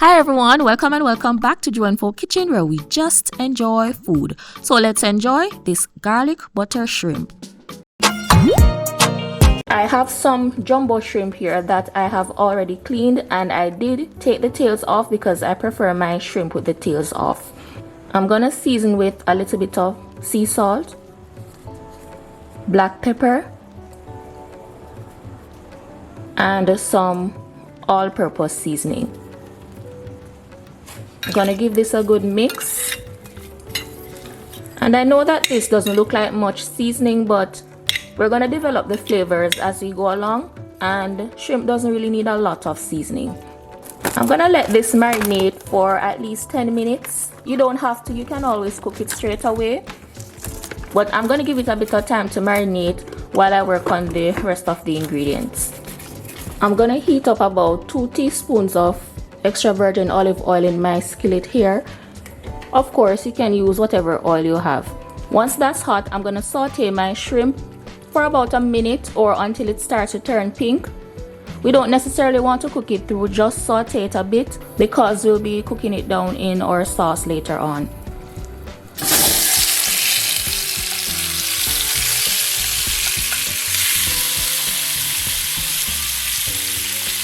Hi everyone, welcome and welcome back to JUENFO Kitchen, where we just enjoy food. So let's enjoy this garlic butter shrimp. I have some jumbo shrimp here that I have already cleaned, and I did take the tails off because I prefer my shrimp with the tails off. I'm gonna season with a little bit of sea salt, black pepper, and some all-purpose seasoning. I'm gonna give this a good mix. And I know that this doesn't look like much seasoning, but we're gonna develop the flavors as we go along, and shrimp doesn't really need a lot of seasoning. I'm gonna let this marinate for at least 10 minutes. You don't have to, you can always cook it straight away, but I'm gonna give it a bit of time to marinate while I work on the rest of the ingredients. I'm gonna heat up about 2 teaspoons of extra virgin olive oil in my skillet here. Of course, you can use whatever oil you have. Once that's hot, I'm gonna saute my shrimp for about a minute or until it starts to turn pink. We don't necessarily want to cook it through, just saute it a bit because we'll be cooking it down in our sauce later on.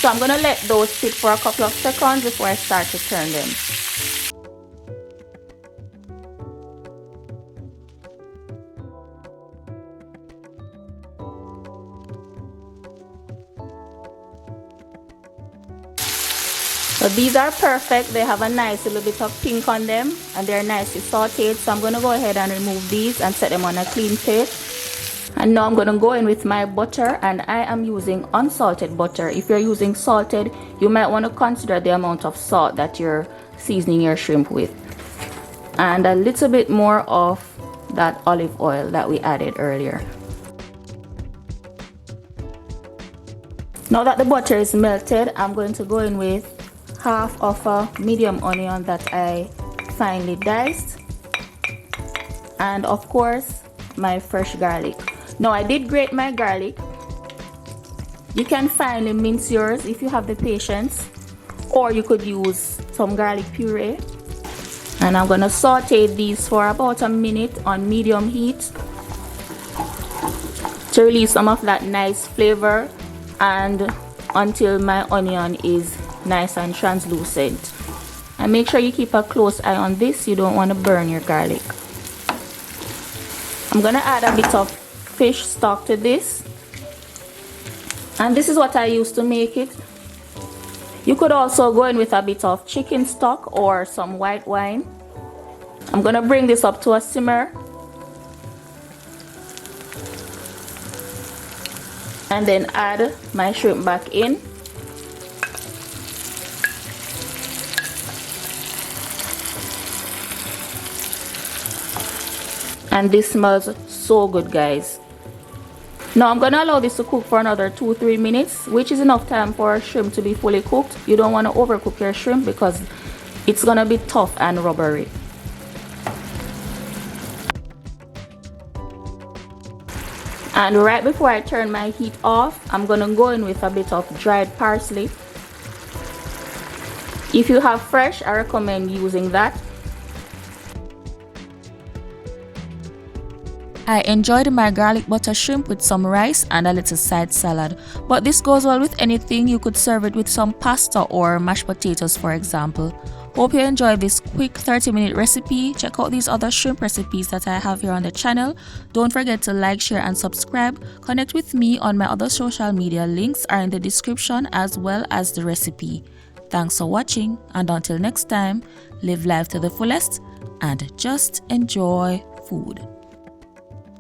So I'm gonna let those sit for a couple of seconds before I start to turn them. So these are perfect. They have a nice little bit of pink on them and they're nicely sauteed. So I'm gonna go ahead and remove these and set them on a clean plate. And now I'm going to go in with my butter, and I am using unsalted butter. If you're using salted, you might want to consider the amount of salt that you're seasoning your shrimp with. And a little bit more of that olive oil that we added earlier. Now that the butter is melted, I'm going to go in with half of a medium onion that I finely diced. And of course, my fresh garlic. Now I did grate my garlic. You can finely mince yours if you have the patience, or you could use some garlic puree. And I'm gonna saute these for about a minute on medium heat to release some of that nice flavor and until my onion is nice and translucent. And make sure you keep a close eye on this, you don't want to burn your garlic. I'm gonna add a bit of fish stock to this, and this is what I use to make it. You could also go in with a bit of chicken stock or some white wine. I'm gonna bring this up to a simmer and then add my shrimp back in. And this smells so good, guys. Now I'm gonna allow this to cook for another 2-3 minutes, which is enough time for shrimp to be fully cooked. You don't want to overcook your shrimp because it's gonna be tough and rubbery. And right before I turn my heat off, I'm gonna go in with a bit of dried parsley. If you have fresh, I recommend using that. I enjoyed my garlic butter shrimp with some rice and a little side salad, but this goes well with anything. You could serve it with some pasta or mashed potatoes, for example. Hope you enjoyed this quick 30-minute recipe. Check out these other shrimp recipes that I have here on the channel. Don't forget to like, share and subscribe. Connect with me on my other social media. Links are in the description as well as the recipe. Thanks for watching, and until next time, live life to the fullest and just enjoy food.